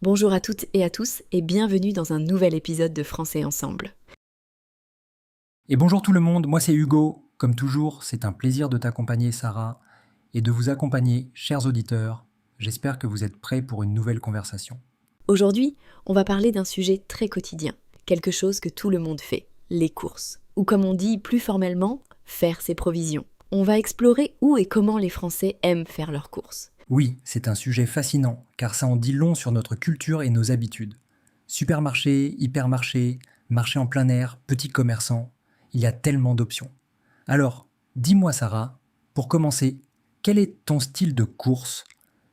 Bonjour à toutes et à tous et bienvenue dans un nouvel épisode de Français Ensemble. Et bonjour tout le monde, moi c'est Hugo. Comme toujours, c'est un plaisir de t'accompagner Sarah et de vous accompagner, chers auditeurs. J'espère que vous êtes prêts pour une nouvelle conversation. Aujourd'hui, on va parler d'un sujet très quotidien, quelque chose que tout le monde fait, les courses. Ou comme on dit plus formellement, faire ses provisions. On va explorer où et comment les Français aiment faire leurs courses. Oui, c'est un sujet fascinant, car ça en dit long sur notre culture et nos habitudes. Supermarché, hypermarché, marché en plein air, petits commerçants, il y a tellement d'options. Alors, dis-moi Sarah, pour commencer, quel est ton style de course?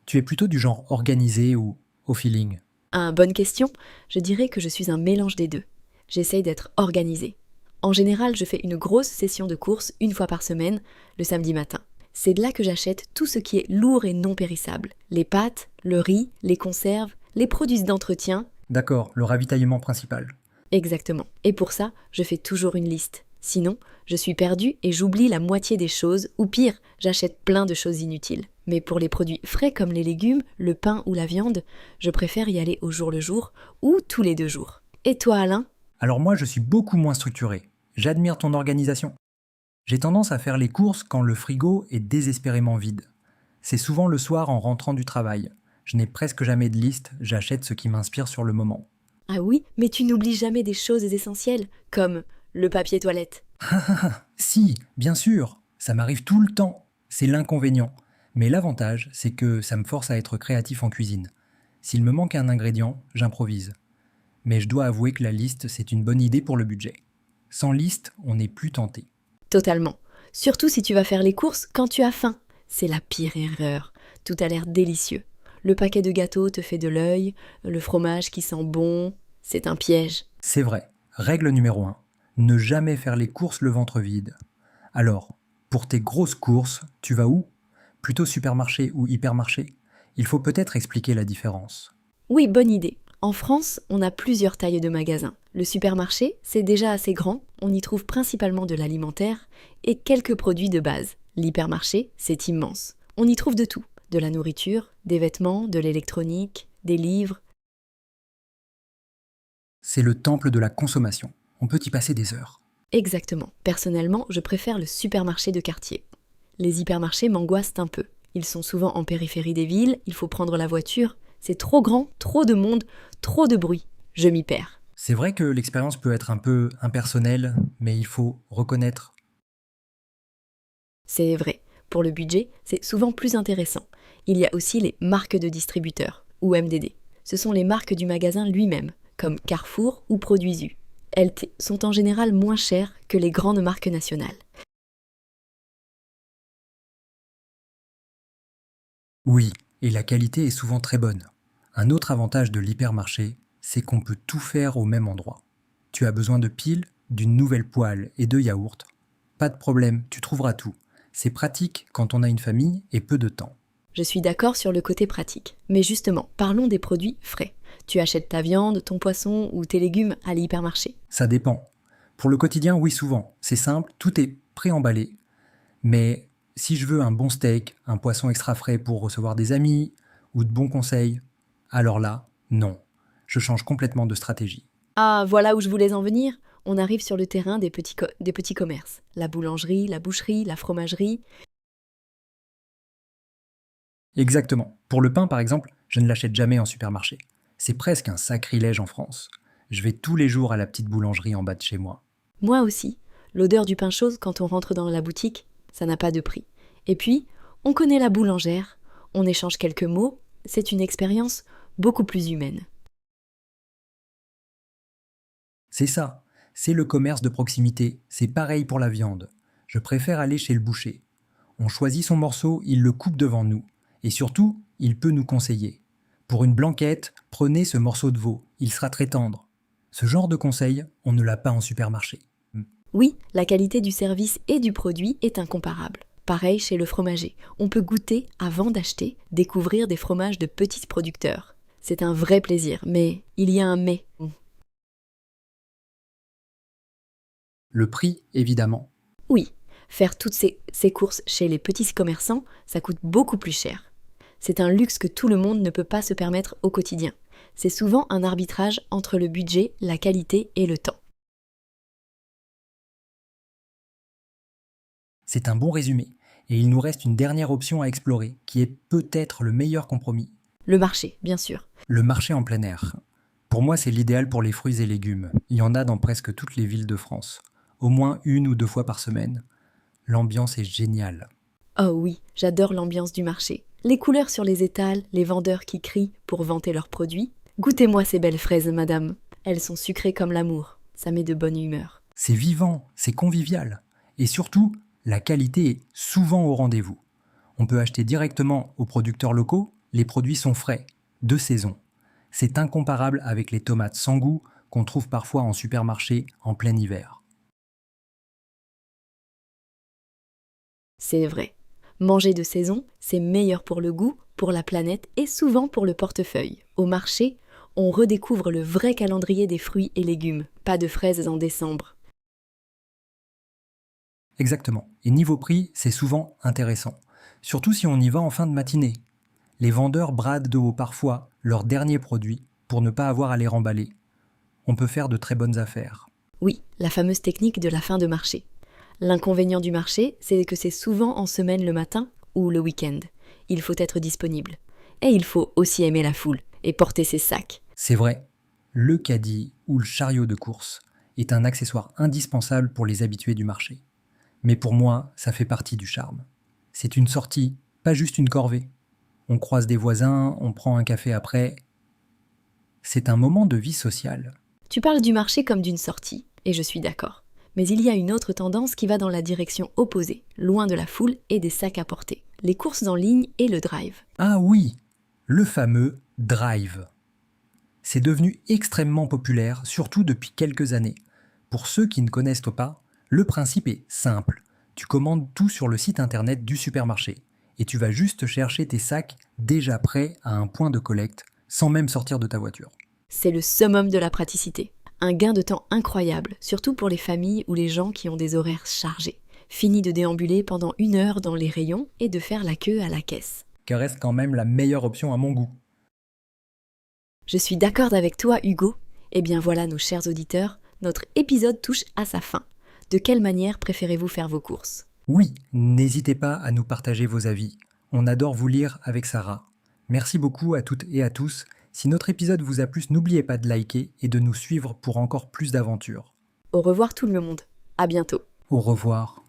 Tu es plutôt du genre organisé ou au feeling? Bonne question, je dirais que je suis un mélange des deux. J'essaye d'être organisée. En général, je fais une grosse session de courses une fois par semaine, le samedi matin. C'est de là que j'achète tout ce qui est lourd et non périssable. Les pâtes, le riz, les conserves, les produits d'entretien. D'accord, le ravitaillement principal. Exactement. Et pour ça, je fais toujours une liste. Sinon, je suis perdue et j'oublie la moitié des choses, ou pire, j'achète plein de choses inutiles. Mais pour les produits frais comme les légumes, le pain ou la viande, je préfère y aller au jour le jour ou tous les 2 jours. Et toi, Alain? Alors moi, je suis beaucoup moins structuré. J'admire ton organisation. J'ai tendance à faire les courses quand le frigo est désespérément vide. C'est souvent le soir en rentrant du travail. Je n'ai presque jamais de liste, j'achète ce qui m'inspire sur le moment. Ah oui, mais tu n'oublies jamais des choses essentielles, comme le papier toilette. Si, bien sûr, ça m'arrive tout le temps. C'est l'inconvénient. Mais l'avantage, c'est que ça me force à être créatif en cuisine. S'il me manque un ingrédient, j'improvise. Mais je dois avouer que la liste, c'est une bonne idée pour le budget. Sans liste, on n'est plus tenté. Totalement. Surtout si tu vas faire les courses quand tu as faim. C'est la pire erreur. Tout a l'air délicieux. Le paquet de gâteaux te fait de l'œil, le fromage qui sent bon. C'est un piège. C'est vrai. Règle numéro 1. Ne jamais faire les courses le ventre vide. Alors, pour tes grosses courses, tu vas où? Plutôt supermarché ou hypermarché? Il faut peut-être expliquer la différence. Oui, bonne idée. En France, on a plusieurs tailles de magasins. Le supermarché, c'est déjà assez grand, on y trouve principalement de l'alimentaire et quelques produits de base. L'hypermarché, c'est immense. On y trouve de tout. De la nourriture, des vêtements, de l'électronique, des livres. C'est le temple de la consommation. On peut y passer des heures. Exactement. Personnellement, je préfère le supermarché de quartier. Les hypermarchés m'angoissent un peu. Ils sont souvent en périphérie des villes, il faut prendre la voiture. C'est trop grand, trop de monde, trop de bruit. Je m'y perds. C'est vrai que l'expérience peut être un peu impersonnelle, mais il faut reconnaître. C'est vrai. Pour le budget, c'est souvent plus intéressant. Il y a aussi les marques de distributeurs, ou MDD. Ce sont les marques du magasin lui-même, comme Carrefour ou Produits U. Sont en général moins chères que les grandes marques nationales. Oui, et la qualité est souvent très bonne. Un autre avantage de l'hypermarché, c'est qu'on peut tout faire au même endroit. Tu as besoin de piles, d'une nouvelle poêle et de yaourts. Pas de problème, tu trouveras tout. C'est pratique quand on a une famille et peu de temps. Je suis d'accord sur le côté pratique. Mais justement, parlons des produits frais. Tu achètes ta viande, ton poisson ou tes légumes à l'hypermarché. Ça dépend. Pour le quotidien, oui souvent. C'est simple, tout est préemballé. Mais si je veux un bon steak, un poisson extra frais pour recevoir des amis, ou de bons conseils, alors là, non. Je change complètement de stratégie. Ah, voilà où je voulais en venir. On arrive sur le terrain des petits commerces. La boulangerie, la boucherie, la fromagerie. Exactement. Pour le pain, par exemple, je ne l'achète jamais en supermarché. C'est presque un sacrilège en France. Je vais tous les jours à la petite boulangerie en bas de chez moi. Moi aussi. L'odeur du pain chaud quand on rentre dans la boutique, ça n'a pas de prix. Et puis, on connaît la boulangère, on échange quelques mots, c'est une expérience beaucoup plus humaine. C'est ça. C'est le commerce de proximité. C'est pareil pour la viande. Je préfère aller chez le boucher. On choisit son morceau, il le coupe devant nous. Et surtout, il peut nous conseiller. Pour une blanquette, prenez ce morceau de veau, il sera très tendre. Ce genre de conseil, on ne l'a pas en supermarché. Oui, la qualité du service et du produit est incomparable. Pareil chez le fromager. On peut goûter, avant d'acheter, découvrir des fromages de petits producteurs. C'est un vrai plaisir, mais il y a un mais. Le prix, évidemment. Oui, faire toutes ces courses chez les petits commerçants, ça coûte beaucoup plus cher. C'est un luxe que tout le monde ne peut pas se permettre au quotidien. C'est souvent un arbitrage entre le budget, la qualité et le temps. C'est un bon résumé, et il nous reste une dernière option à explorer, qui est peut-être le meilleur compromis. Le marché, bien sûr. Le marché en plein air. Pour moi, c'est l'idéal pour les fruits et légumes. Il y en a dans presque toutes les villes de France. Au moins 1 ou 2 fois par semaine. L'ambiance est géniale. Oh oui, j'adore l'ambiance du marché. Les couleurs sur les étals, les vendeurs qui crient pour vanter leurs produits. Goûtez-moi ces belles fraises, madame. Elles sont sucrées comme l'amour. Ça met de bonne humeur. C'est vivant, c'est convivial. Et surtout, la qualité est souvent au rendez-vous. On peut acheter directement aux producteurs locaux, les produits sont frais, de saison. C'est incomparable avec les tomates sans goût qu'on trouve parfois en supermarché en plein hiver. C'est vrai. Manger de saison, c'est meilleur pour le goût, pour la planète et souvent pour le portefeuille. Au marché, on redécouvre le vrai calendrier des fruits et légumes. Pas de fraises en décembre. Exactement. Et niveau prix, c'est souvent intéressant. Surtout si on y va en fin de matinée. Les vendeurs bradent de haut parfois leurs derniers produits pour ne pas avoir à les remballer. On peut faire de très bonnes affaires. Oui, la fameuse technique de la fin de marché. L'inconvénient du marché, c'est que c'est souvent en semaine le matin ou le week-end. Il faut être disponible. Et il faut aussi aimer la foule et porter ses sacs. C'est vrai, le caddie ou le chariot de course est un accessoire indispensable pour les habitués du marché. Mais pour moi, ça fait partie du charme. C'est une sortie, pas juste une corvée. On croise des voisins, on prend un café après. C'est un moment de vie sociale. Tu parles du marché comme d'une sortie, et je suis d'accord. Mais il y a une autre tendance qui va dans la direction opposée, loin de la foule et des sacs à porter. Les courses en ligne et le drive. Ah oui, le fameux drive. C'est devenu extrêmement populaire, surtout depuis quelques années. Pour ceux qui ne connaissent pas, le principe est simple. Tu commandes tout sur le site internet du supermarché et tu vas juste chercher tes sacs déjà prêts à un point de collecte sans même sortir de ta voiture. C'est le summum de la praticité. Un gain de temps incroyable, surtout pour les familles ou les gens qui ont des horaires chargés. Fini de déambuler pendant 1 heure dans les rayons et de faire la queue à la caisse. Qui reste quand même la meilleure option à mon goût. Je suis d'accord avec toi, Hugo. Eh bien voilà, nos chers auditeurs, notre épisode touche à sa fin. De quelle manière préférez-vous faire vos courses ? Oui, n'hésitez pas à nous partager vos avis. On adore vous lire avec Sarah. Merci beaucoup à toutes et à tous. Si notre épisode vous a plu, n'oubliez pas de liker et de nous suivre pour encore plus d'aventures. Au revoir tout le monde. À bientôt. Au revoir.